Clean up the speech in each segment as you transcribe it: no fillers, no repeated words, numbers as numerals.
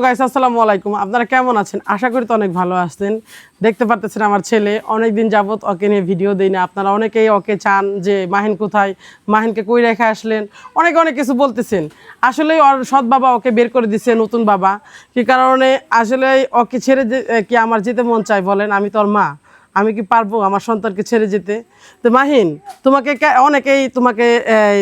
Guys আসসালামু আলাইকুম। আপনারা কেমন আছেন? আশা করি তো অনেক ভালো আছেন। দেখতে পারতেছেন আমার ছেলে অনেক দিন যাবত ওকে নিয়ে ভিডিও দেই না। আপনারা অনেকেই ওকে চান যে মাহিন কোথায়, মাহিনকে কই রেখে আসলেন, অনেক কিছু বলতেছেন। আসলে ওর সৎ বাবা ওকে বের করে দিছে, নতুন বাবা। কি কারণে আসলে ওকে ছেড়ে কি আমার যেতে মন চায় বলেন? আমি তো ওর মা, আমি কি পারবো আমার সন্তানকে ছেড়ে যেতে? তো মাহিন, তোমাকে অনেকেই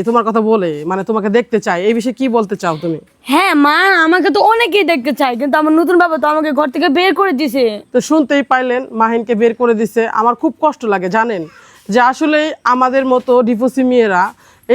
তোমার কথা বলে, মানে তোমাকে দেখতে চায়, এই বিষয়ে কি বলতে চাও তুমি? হ্যাঁ মা, আমাকে তো অনেকেই দেখতে চায়, কিন্তু আমার নতুন বাবা তো আমাকে ঘর থেকে বের করে দিছে। তো শুনতেই পাইলেন মাহিনকে বের করে দিছে। আমার খুব কষ্ট লাগে জানেন, যে আসলে আমাদের মতো ডিভোর্সি মেয়েরা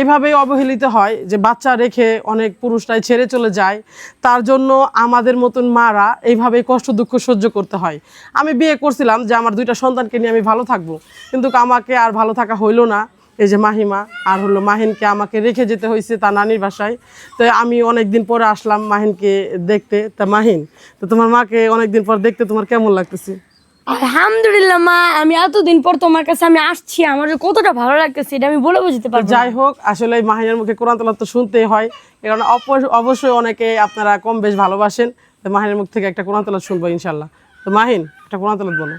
এইভাবেই অবহেলিত হয়, যে বাচ্চা রেখে অনেক পুরুষরাই ছেড়ে চলে যায়। তার জন্য আমাদের মতন মারা এইভাবেই কষ্ট দুঃখ সহ্য করতে হয়। আমি বিয়ে করছিলাম যে আমার দুইটা সন্তানকে নিয়ে আমি ভালো থাকবো, কিন্তু আমাকে আর ভালো থাকা হইলো না। এই যে মাহিমা আর হলো মাহিনকে আমাকে রেখে যেতে হয়েছে তার নানির বাসায়। তো আমি অনেক দিন পরে আসলাম মাহিনকে দেখতে। তা মাহিন, তো তোমার মাকে অনেক দিন পর দেখতে তোমার কেমন লাগতেছে? আলহামদুলিল্লাহ মা, আমি এতদিন পর তোমার কাছে আমি আসছি, আমার যে কতটা ভালো লাগতেছে এটা আমি বলে বুঝতে পারবো না। যাই হোক, আসলে মাহিনের মুখে কোরআন তেলাওয়াত তো শুনতেই হয়, কারণ অবশ্যই অনেকে আপনারা কম বেশ ভালোবাসেন। তো মাহিনের মুখ থেকে একটা কোরআন তেলাওয়াত শুনবো ইনশাল্লাহ। তো মাহিন, একটা কোরআন তেলাওয়াত বলো।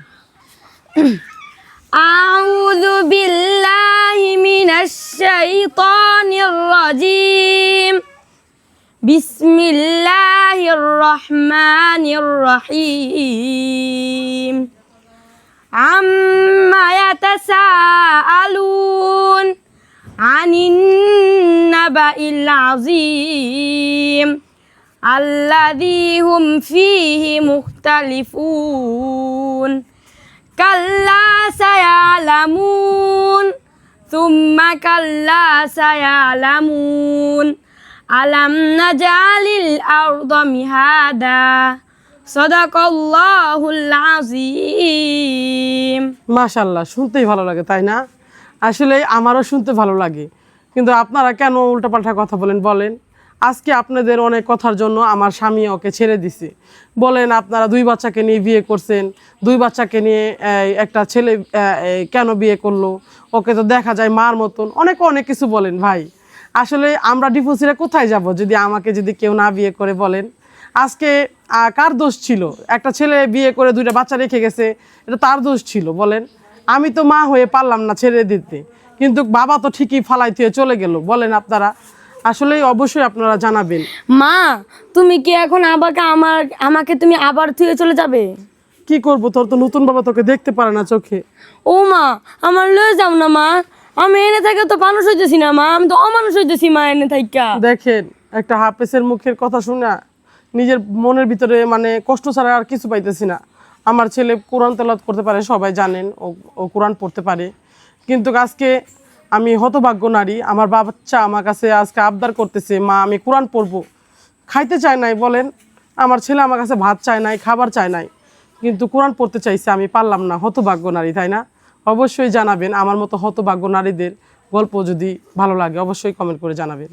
আউযু বিল্লাহি মিনাশ শাইতানির রাজিম। বিসমিল্লাহির রহমানির রহিম। عما يتساءلون عن النبأ العظيم الذي هم فيه مختلفون كلا سيعلمون ثم كلا سيعلمون ألم نجعل الأرض مهادا সাদাকাল্লাহুল আযীম। মাশাআল্লাহ, শুনতেই ভালো লাগে তাই না? আসলে আমারও শুনতে ভালো লাগে, কিন্তু আপনারা কেন উল্টাপাল্টা কথা বলেন? আজকে আপনাদের অনেক কথার জন্য আমার স্বামী ওকে ছেড়ে দিছে। বলেন আপনারা দুই বাচ্চাকে নিয়ে বিয়ে করছেন, দুই বাচ্চাকে নিয়ে একটা ছেলে কেন বিয়ে করলো? ওকে তো দেখা যায় মার মতন, অনেক কিছু বলেন ভাই। আসলে আমরা ডিভোর্সিরা কোথায় যাব যদি আমাকে কেউ না বিয়ে করে? বলেন আজকে কার দোষ ছিল? একটা ছেলে বিয়ে করে দুইটা বাচ্চা রেখে গেছে, এটা তার দোষ ছিল বলেন? আমি তো মা হয়ে পারলাম না ছেড়ে দিতে, কিন্তু বাবা তো ঠিকই ফালাই দিয়ে চলে গেল। বলেন আপনারা, আসলে অবশ্যই আপনারা জানাবেন। মা, তুমি কি এখন আমাকে তুমি আবার থুয়ে চলে যাবে? কি করব, তোর তো নতুন বাবা তোকে দেখতে পারে না চোখে। ও মা, আমার লয়ে যাও না মা, আমি এনে থেকে তো মানুষ হইতেছি না মা, আমি তো অমানুষ হইতেছি মা এনে থাইকা। দেখেন, একটা হাফেজের মুখের কথা শুনে নিজের মনের ভিতরে মানে কষ্ট ছাড়া আর কিছু পাইতেছি না। আমার ছেলে কোরআন তেলাওয়াত করতে পারে, সবাই জানেন ও কোরআন পড়তে পারে, কিন্তু আজকে আমি হতভাগ্য নারী। আমার বাচ্চা আমার কাছে আজকে আবদার করতেছে, মা আমি কোরআন পড়বো। খাইতে চায় নাই বলেন, আমার ছেলে আমার কাছে ভাত চায় নাই, খাবার চায় নাই, কিন্তু কোরআন পড়তে চাইছে, আমি পারলাম না। হতভাগ্য নারী, তাই না? অবশ্যই জানাবেন আমার মতো হতভাগ্য নারীদের গল্প যদি ভালো লাগে, অবশ্যই কমেন্ট করে জানাবেন।